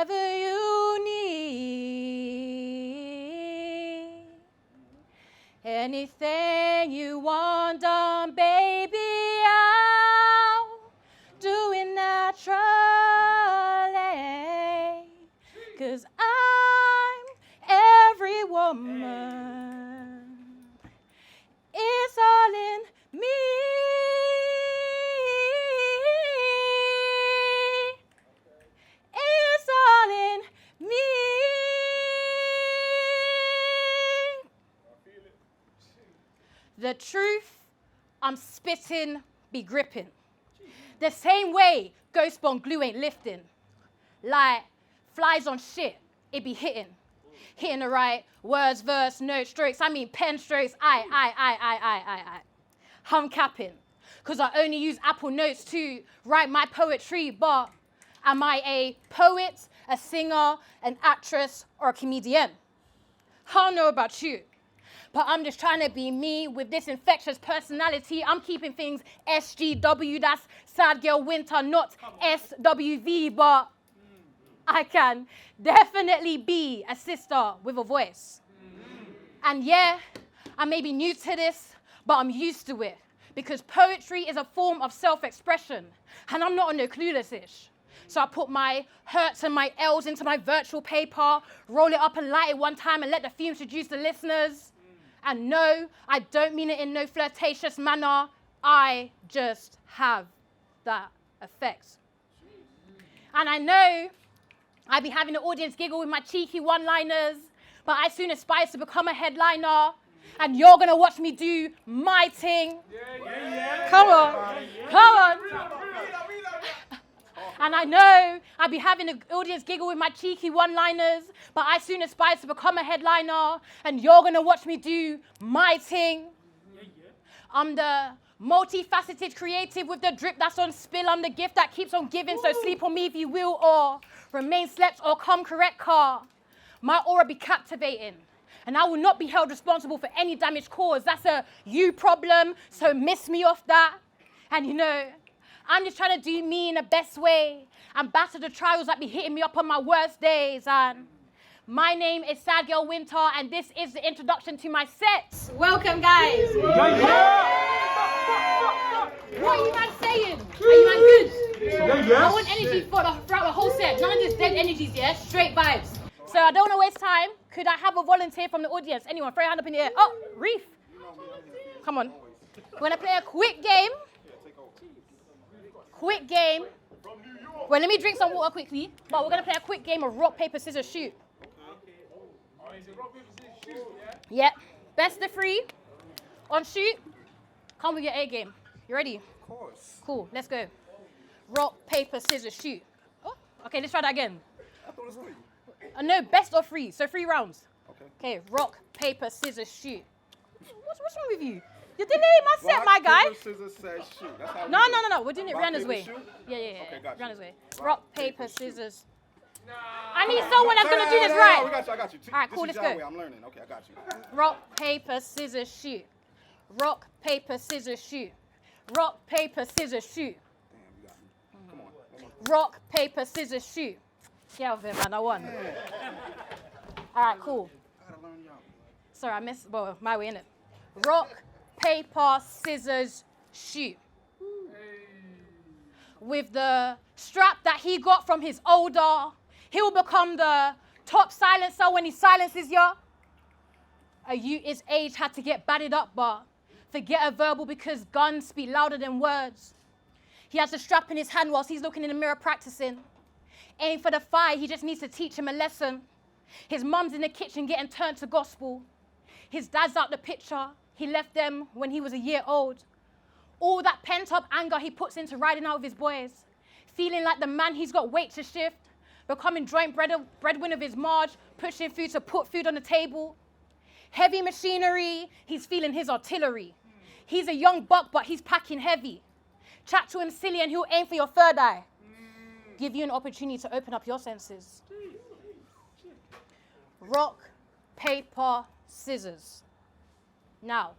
whatever you need. Anything you want done, baby, I'll do it naturally. 'Cause I'm every woman. It's all in me. It's all in me. The truth I'm spitting be gripping. The same way ghost bond glue ain't lifting. Like flies on shit, it be hitting. Hitting the right words, verse, note, strokes. I mean pen strokes. I. I'm capping. 'Cause I only use Apple Notes to write my poetry. But am I a poet, a singer, an actress, or a comedian? I don't know about you. But I'm just trying to be me with this infectious personality. I'm keeping things SGW. That's Sad Gurl Winter, not SWV. But I can definitely be a sister with a voice. And yeah, I may be new to this, but I'm used to it. Because poetry is a form of self-expression. And I'm not on no clueless-ish. So I put my hurts and my L's into my virtual paper, roll it up and light it one time and let the fumes seduce the listeners. And no, I don't mean it in no flirtatious manner. I just have that effect. And I know I be having the audience giggle with my cheeky one-liners, but I soon aspire to become a headliner, and you're gonna watch me do my thing. Come on. And I know I be having the audience giggle with my cheeky one-liners, but I soon aspire to become a headliner, and you're gonna watch me do my thing. I'm the multifaceted creative with the drip that's on spill. I'm the gift that keeps on giving, so sleep on me if you will, or remain slept or come correct car. My aura be captivating, and I will not be held responsible for any damage caused. That's a you problem, so miss me off that. And you know, I'm just trying to do me in the best way and batter the trials that be hitting me up on my worst days. And my name is Sad Gurl Winter, and this is the introduction to my set. Welcome, guys. What are you man saying? Are you man good? I want energy throughout the whole set. None of this dead energies, yeah? Straight vibes. So I don't want to waste time. Could I have a volunteer from the audience? Anyone? Throw your hand up in the air. Oh, Reef. Come on. We're going to play a quick game. Well, let me drink some water quickly. But we're going to play a quick game of rock, paper, scissors, shoot. Yep. Best of three. On shoot. Come with your A game. You ready? Of course. Cool. Let's go. Rock, paper, scissors, shoot. Oh, okay, let's try that again. I thought it was three. No, best of three. So 3 rounds. Okay. Rock, paper, scissors, shoot. What's wrong with you? You're delaying my set, my guy. Rock, paper, scissors, says shoot. That's how No. We're doing it Rock, Rihanna's paper, way. shoot? Yeah. Okay, got you. Rihanna's way. Rock, paper, scissors. I need someone that's going to do this right. I got you. All right, cool, This let's is your go. way. I'm learning. Okay, I got you. Rock, paper, scissors, shoot. Rock, paper, scissors, shoot. Rock, paper, scissors, shoot. Damn, you got me. Come on. Rock, paper, scissors, shoot. Get out of here, man. I won. All right, cool. I gotta learn y'all. Sorry, I missed. Well, my way, innit? Rock, paper, scissors, shoot. With the strap that he got from his older, he will become the top silencer when he silences ya. A youth his age had to get batted up, but forget a verbal because guns speak louder than words. He has the strap in his hand whilst he's looking in the mirror practicing. Aim for the fire, he just needs to teach him a lesson. His mum's in the kitchen getting turned to gospel. His dad's out the picture, he left them when he was a year old. All that pent-up anger he puts into riding out with his boys. Feeling like the man he's got weight to shift. Becoming joint breadwinner of his marge, pushing food to put food on the table. Heavy machinery, he's feeling his artillery. He's a young buck, but he's packing heavy. Chat to him silly and he'll aim for your third eye. Give you an opportunity to open up your senses. Rock, paper, scissors. Now,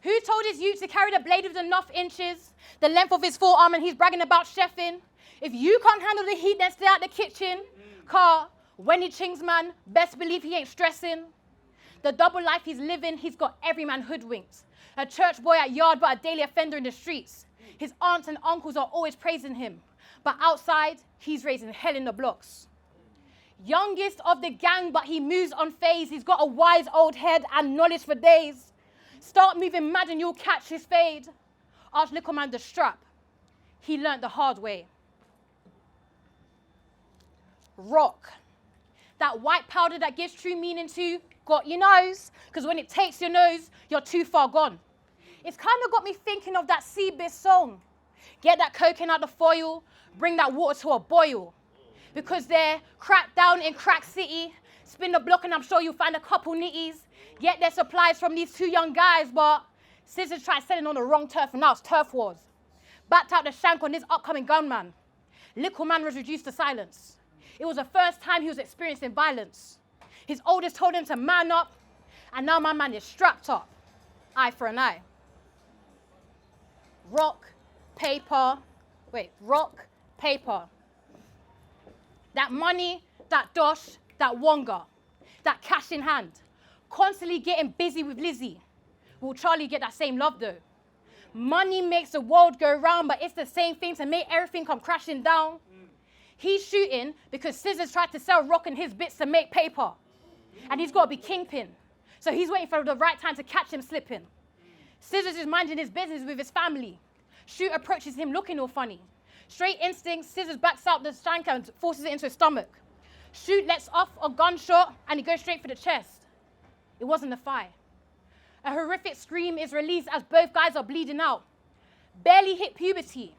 Who told his youth to carry the blade with enough inches, the length of his forearm, and he's bragging about chefing? If you can't handle the heat, then stay out the kitchen. Car, when he chings, man, best believe he ain't stressing. The double life he's living, he's got every man hoodwinked. A church boy at yard, but a daily offender in the streets. His aunts and uncles are always praising him, but outside, he's raising hell in the blocks. Youngest of the gang, but he moves unfazed. He's got a wise old head and knowledge for days. Start moving mad and you'll catch his fade. Ask little man the strap. He learnt the hard way. Rock. That white powder that gives true meaning to got your nose. Because when it takes your nose, you're too far gone. It's kind of got me thinking of that Seabiz song. Get that cocaine out the foil, bring that water to a boil. Because they're cracked down in Crack City. Spin the block and I'm sure you'll find a couple nitties. Get their supplies from these two young guys, but Scissors tried selling on the wrong turf and now it's turf wars. Backed out the shank on this upcoming gunman. Little man was reduced to silence. It was the first time he was experiencing violence. His oldest told him to man up, and now my man is strapped up. Eye for an eye. Rock, paper. That money, that dosh, that wonga, that cash in hand. Constantly getting busy with Lizzie. Will Charlie get that same love though? Money makes the world go round, but it's the same thing to make everything come crashing down. He's shooting because Scissors tried to sell rock and his bits to make paper. And he's got to be kingpin. So he's waiting for the right time to catch him slipping. Scissors is minding his business with his family. Shoot approaches him looking all funny. Straight instinct, Scissors backs out the shank and forces it into his stomach. Shoot lets off a gunshot and he goes straight for the chest. It wasn't a thigh. A horrific scream is released as both guys are bleeding out. Barely hit puberty,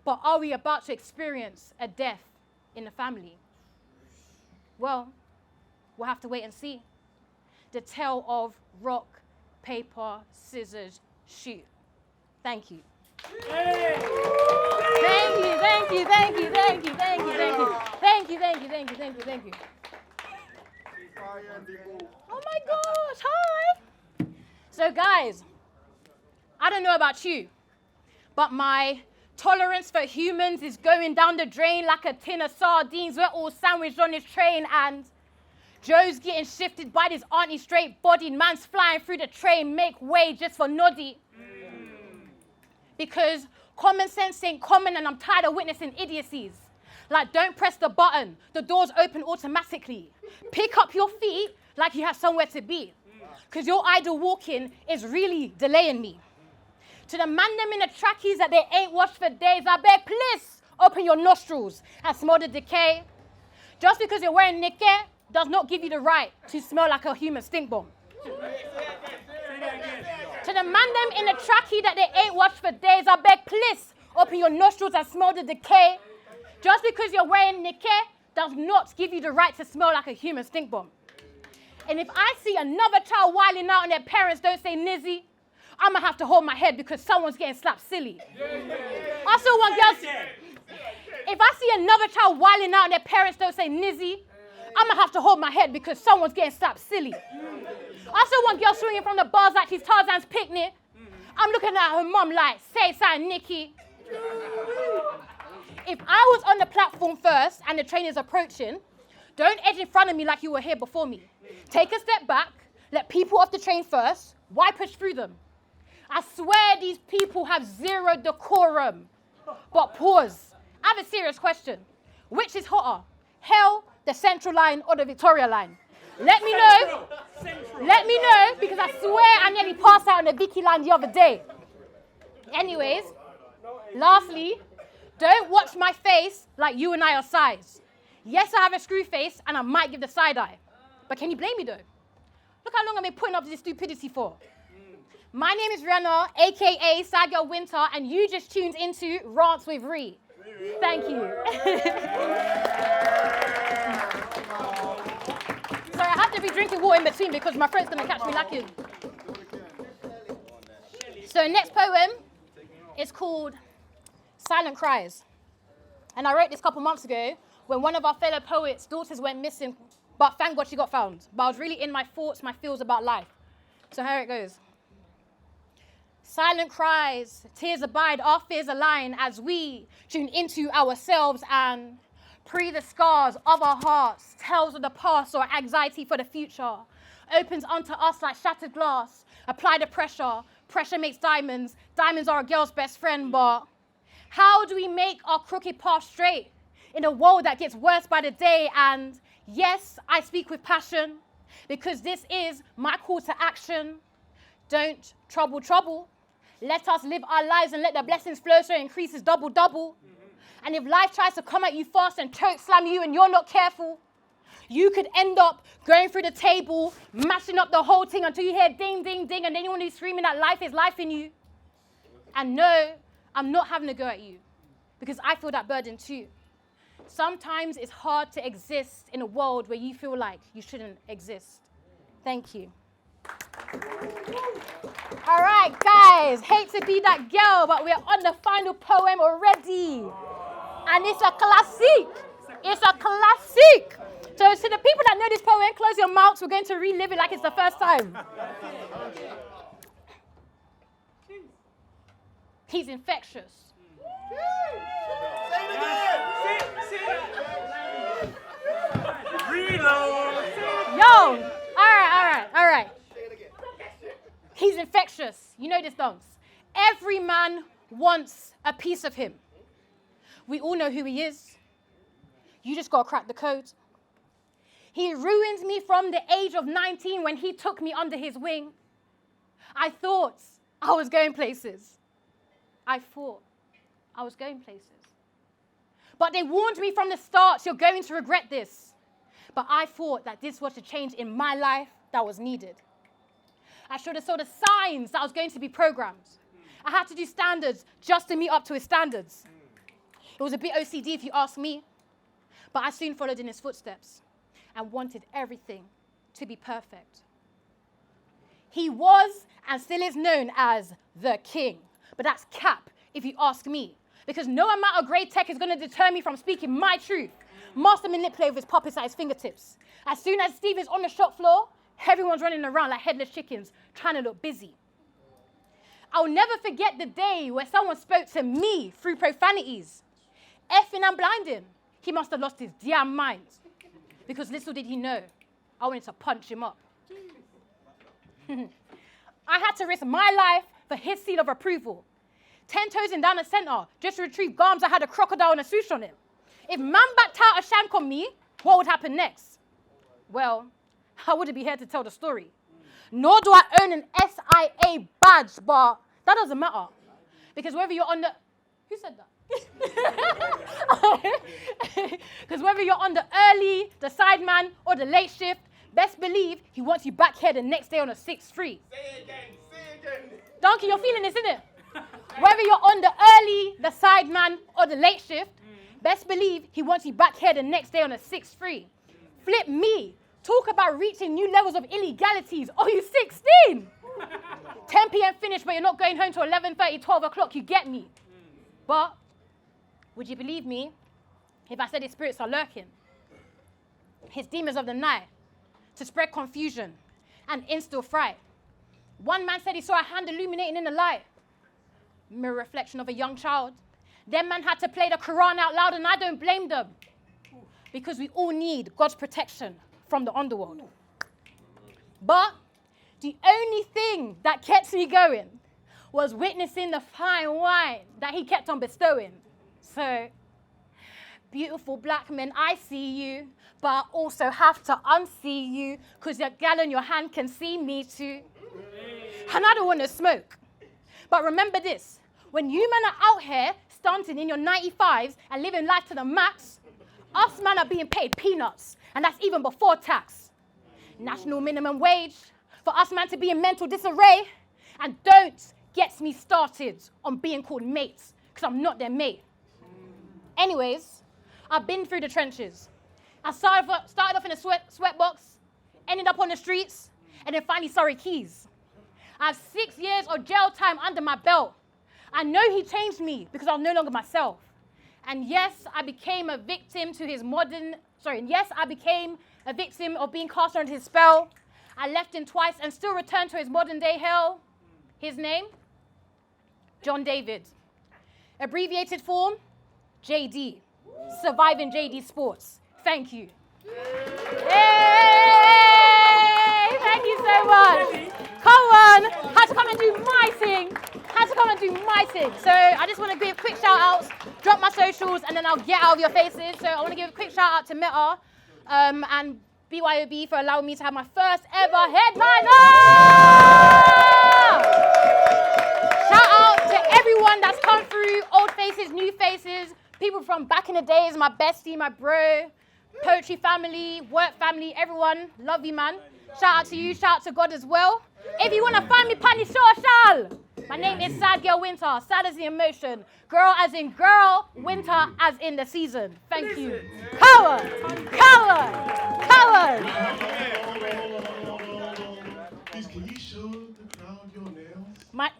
but are we about to experience a death in the family? Well, we'll have to wait and see. The tale of rock, paper, scissors, shoot. Thank you. Hey. Thank you, thank you, thank you, thank you, thank you, thank you. Thank you, thank you, thank you, thank you, thank you. Oh my gosh, hi. So guys, I don't know about you, but my tolerance for humans is going down the drain like a tin of sardines. We're all sandwiched on this train and Joe's getting shifted by this auntie straight-bodied. Man's flying through the train, make way just for Noddy. Because common sense ain't common and I'm tired of witnessing idiocies. Like, don't press the button, the doors open automatically. Pick up your feet like you have somewhere to be. Because your idle walking is really delaying me. To the man them in the trackies that they ain't washed for days, I beg, please open your nostrils and smell the decay. Just because you're wearing Nikkei does not give you the right to smell like a human stink bomb. To the man them in the trackie that they ain't washed for days, I beg, please open your nostrils and smell the decay. Just because you're wearing Nikkei does not give you the right to smell like a human stink bomb. And if I see another child wilding out and their parents don't say nizzy, I'm gonna have to hold my head because someone's getting slapped silly. I saw one girl. If I see another child wilding out and their parents don't say nizzy, I'm gonna have to hold my head because someone's getting slapped silly. I saw one girl swinging from the bars like she's Tarzan's picnic. I'm looking at her mum like, say something, Nikki. If I was on the platform first and the train is approaching, don't edge in front of me like you were here before me. Take a step back, let people off the train first. Why push through them? I swear these people have zero decorum. But pause. I have a serious question. Which is hotter? Hell, the Central Line, or the Victoria Line? Let me know. Let me know, because I swear I nearly passed out on the Vicky Line the other day. Anyways, lastly, don't watch my face like you and I are size. Yes, I have a screw face, and I might give the side eye. But can you blame me, though? Look how long I've been putting up with this stupidity for. My name is Rihanna, a.k.a. Gurl Winter, and you just tuned into Rants with Ree. Thank you. Sorry, I have to be drinking water in between because my throat's going to catch me lacking. So next poem is called Silent Cries. And I wrote this a couple months ago when one of our fellow poets' daughters went missing, but thank God she got found. But I was really in my thoughts, my feels about life. So here it goes. Silent cries, tears abide, our fears align as we tune into ourselves and pre the scars of our hearts, tales of the past or anxiety for the future. Opens onto us like shattered glass. Apply the pressure. Pressure makes diamonds. Diamonds are a girl's best friend, but how do we make our crooked path straight in a world that gets worse by the day? And yes, I speak with passion because this is my call to action. Don't trouble. Let us live our lives and let the blessings flow so it increases double. And if life tries to come at you fast and choke slam you and you're not careful, you could end up going through the table, mashing up the whole thing until you hear ding, ding, ding, and then you want to be screaming that life is life in you. And no, I'm not having a go at you because I feel that burden too. Sometimes it's hard to exist in a world where you feel like you shouldn't exist. Thank you. All right, guys, hate to be that girl, but we're on the final poem already. And it's a classic. It's a classic. So to the people that know this poem, close your mouths. We're going to relive it like it's the first time. He's infectious. Reload. Yo, all right. He's infectious. You know this dance. Every man wants a piece of him. We all know who he is. You just gotta crack the code. He ruined me from the age of 19 when he took me under his wing. I thought I was going places. But they warned me from the start, you're going to regret this. But I thought that this was a change in my life that was needed. I should have saw the signs that I was going to be programmed. I had to do standards just to meet up to his standards. It was a bit OCD if you ask me, but I soon followed in his footsteps and wanted everything to be perfect. He was and still is known as the king, but that's cap if you ask me, because no amount of great tech is going to deter me from speaking my truth. Master manipulator with his puppets at his fingertips. As soon as Steve is on the shop floor, everyone's running around like headless chickens, trying to look busy. I'll never forget the day where someone spoke to me through profanities. Effing and blinding. He must have lost his damn mind. Because little did he know, I wanted to punch him up. I had to risk my life for his seal of approval. 10 toes in down the center, just to retrieve garms that had a crocodile and a swoosh on it. If man backed out a shank on me, what would happen next? Well, I wouldn't be here to tell the story. Nor do I own an SIA badge, but that doesn't matter. Because whether you're on the... Who said that? Because whether you're on the early, the sideman, or the late shift, best believe he wants you back here the next day on a 6-3. Say it again. Donkey, you're feeling this, isn't it? Whether you're on the early, the sideman, or the late shift, best believe he wants you back here the next day on a 6-3. Flip me. Talk about reaching new levels of illegalities. Oh, you 16? 10 p.m. finish, but you're not going home till 11:30, 12 o'clock. You get me. But would you believe me if I said his spirits are lurking? His demons of the night to spread confusion and instill fright. One man said he saw a hand illuminating in the light. Mirror reflection of a young child. Then man had to play the Quran out loud, and I don't blame them. Because we all need God's protection from the underworld. But the only thing that kept me going was witnessing the fine wine that he kept on bestowing. So, beautiful black men, I see you, but I also have to unsee you, because your gal in your hand can see me too. And I don't want to smoke. But remember this, when you men are out here stunting in your 95s and living life to the max, us men are being paid peanuts, and that's even before tax. National minimum wage for us men to be in mental disarray, and don't get me started on being called mates, because I'm not their mate. Anyways, I've been through the trenches. I started off in a sweatbox, ended up on the streets, and then finally Surrey Keys. I have 6 years of jail time under my belt. I know he changed me because I'm no longer myself. And yes, I became a victim of being cast under his spell. I left him twice and still returned to his modern day hell. His name? John David. Abbreviated form, JD. Surviving JD Sports. Thank you. Yay! Thank you so much. Come on. Had to come and do my thing. So I just want to give quick shout outs, drop my socials, and then I'll get out of your faces. So I want to give a quick shout out to Meta and BYOB for allowing me to have my first ever headliner. Shout out to everyone that's come through, old faces, new faces, people from back in the days, my bestie, my bro, poetry family, work family, everyone. Love you, man. Shout out to you, shout out to God as well. If you want to find me, Pani Social. My name is Sad Gurl Winter. Sad as the emotion. Girl as in girl, winter as in the season. Thank you. Coward! Coward! Coward! Please, can you show the crowd your nails? My...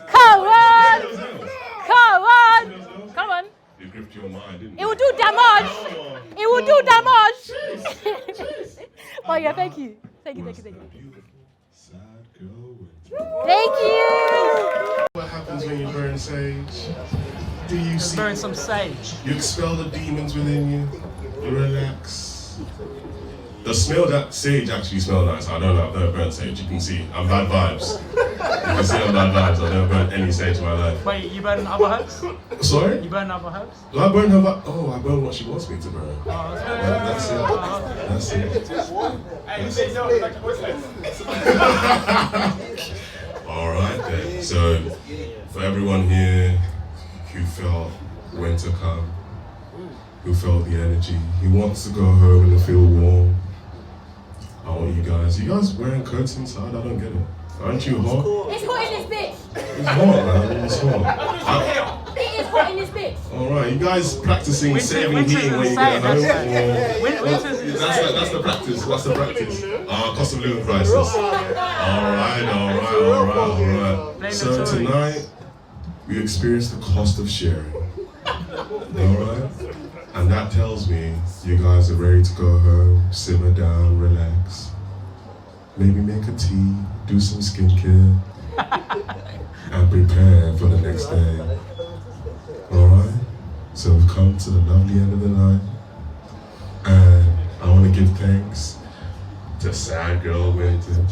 Coward! Coward! Come on. You gripped your mind, didn't It will do damage. It will do damage. Oh yeah, thank you. Thank you. Sad Gurl Winter. Thank you. What happens when you burn sage? Do you see? Burn some sage. You expel the demons within you. You relax. The smell that sage actually smells nice. I don't know. I've never burnt sage. You can see I'm bad vibes. You can see I'm bad vibes. I've never burnt any sage in my life. Wait, you burn other herbs? Sorry? You burn other herbs? Do I burn her? Oh, I burn what she wants me to burn. Oh, That's it. That's it. All right then. So, for everyone here who felt winter come, who felt the energy, who wants to go home and feel warm, I want you guys wearing coats inside? I don't get it. Aren't you hot? It's hot in this bitch. It's hot, man. It's hot. It is hot in this bitch. All right, you guys practicing saving heat when you get home? That's the practice. That's the practice. Cost of living crisis. All right. So tonight we experienced the cost of sharing. All right, and that tells me you guys are ready to go home, simmer down, relax, maybe make a tea, do some skincare, and prepare for the next day. All right. So we've come to the lovely end of the night, and I want to give thanks to Sad Gurl Winter.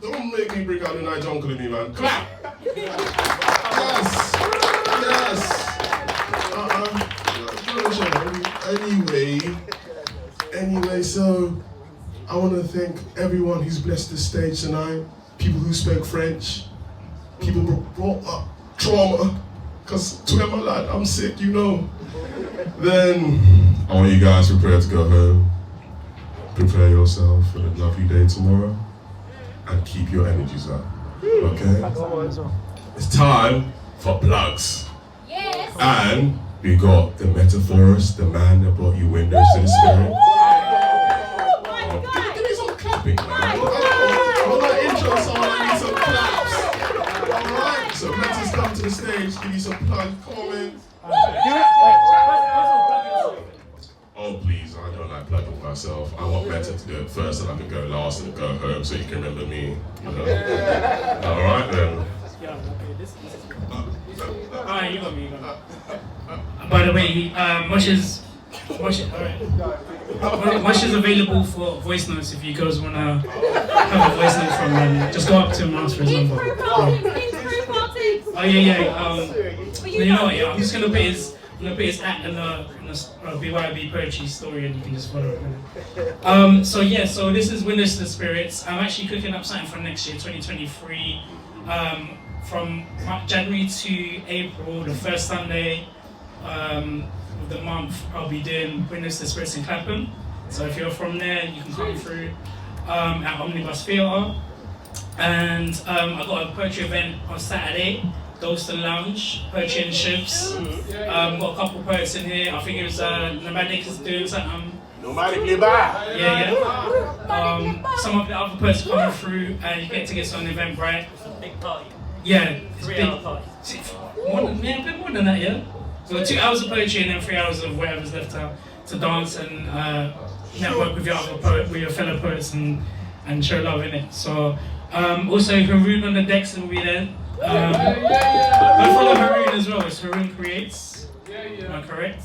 Don't make me bring out the night uncle in me, man. Clap! Yes! Anyway, so I want to thank everyone who's blessed this stage tonight. People who spoke French, people who brought up trauma, because to my lad, I'm sick, you know. Then I want you guys prepared to go home. Prepare yourself for the lovely day tomorrow and keep your energies up. Okay? It's time for plugs. Yes. And we got the metaphorest, the man that brought you windows to the spirit. Give me some clapping, man. On that intro song, I need some claps. Alright, so Meta's come to the stage, give you some plugs. Come on, man. Oh, please, I don't like plugging myself. I want Meta to do it first and I can go last and go home so you can remember me, you know? Alright, then. Alright, you got me. By the way, Mosh is available for voice notes if you guys want to have a voice note from him. Just go up to him and ask for his number. Oh yeah. You know what? Yeah, I'm just gonna put his at in the BYOB Poetry story, and you can just follow it. So this is Windows to the Spirits. I'm actually cooking up something for next year, 2023. From January to April, the first Sunday of the month, I'll be doing Windows to the Spirits in Clapham. So if you're from there, you can come through at Omnibus Theatre. And I've got a poetry event on Saturday, Dalston Lounge, Poetry and Ships. Got a couple poets in here. I think it was Nomadic is doing something. Nomadically bad. Yeah. Some of the other poets are coming through, and you get tickets on Eventbrite. Big party. Yeah, it's 3 big. hour party. A bit more than that, yeah. So 2 hours of poetry and then 3 hours of whatever's left out dance and network with your fellow poets and show love in it. So also Haroon on the decks will be there. Go follow Haroon as well. It's Haroon Creates. Am I correct?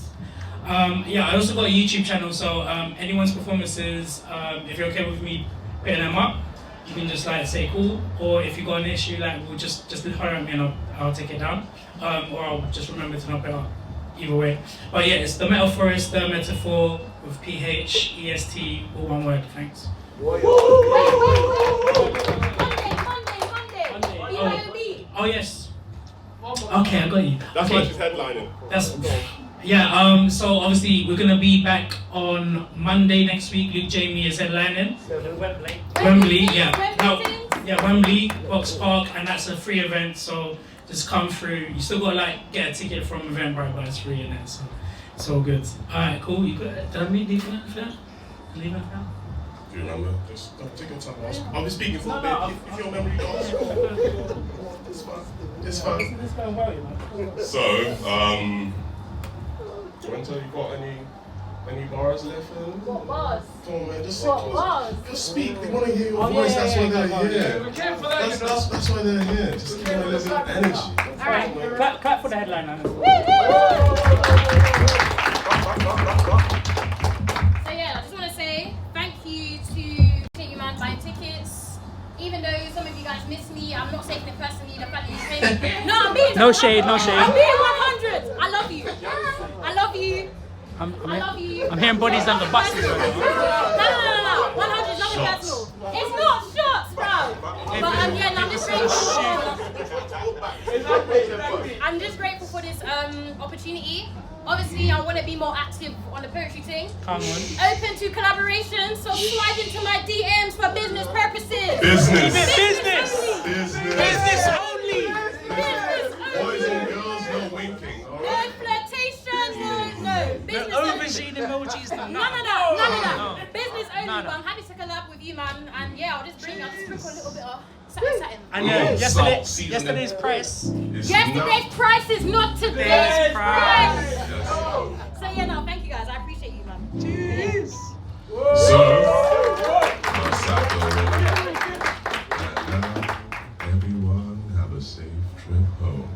Yeah, I also got a YouTube channel. So anyone's performances, if you're okay with me putting them up, you can just like say cool. Or if you got an issue, like we'll just holler at me and I'll take it down. Or I'll just remember to knock it up. Either way. But yeah, it's the metaphorest, the metaphor with PHEST, all one word. Thanks. Monday. BYOB. Oh yes. Okay, I got you. That's okay. why she's headlining. That's yeah. So obviously we're gonna be back on Monday next week. Luke Jamie is headlining. Wembley. Yeah. Wembley, Box Park, and that's a free event. So just come through. You still gotta like get a ticket from Eventbrite, but it's free in it. So it's all good. Alright, cool. You good? Did I leave it for that? Leave it for that? Do you remember? Just don't take your time. I'll be speaking for a bit. If your memory goes, it's fine. It's fine. So, Winter, you got any bars left? What bars? Come on, man, just speak. They want to hear your voice. That's why they're here. That's why they're here. Just give them a little bit of energy. All right. Clap for the headliner. So yeah, I just want to say thank you to you man buying tickets. Even though some of you guys miss me, I'm not taking it personally. The fact that you came. No, I'm being. No shade. I'm being 100. I love you. I love you. I love you. I'm hearing bodies on the buses. No. 100 is nothing personal. It's not shots, bro. But yeah, I'm just grateful for this opportunity. Obviously, I want to be more active on the poetry thing. Come on. Open to collaboration, so slide into my DMs for business purposes. Business only. Boys and girls, no winking. No flirtation, no. Business only. Aubergine emojis, None of that. Business only, but I'm happy to collab with you, man. And yeah, I'll just sprinkle a little bit of something. And yesterday's price. Yesterday's price is not today's price. So yeah, no, thank you guys. I appreciate you, man. Cheers. So, everyone have a safe trip home.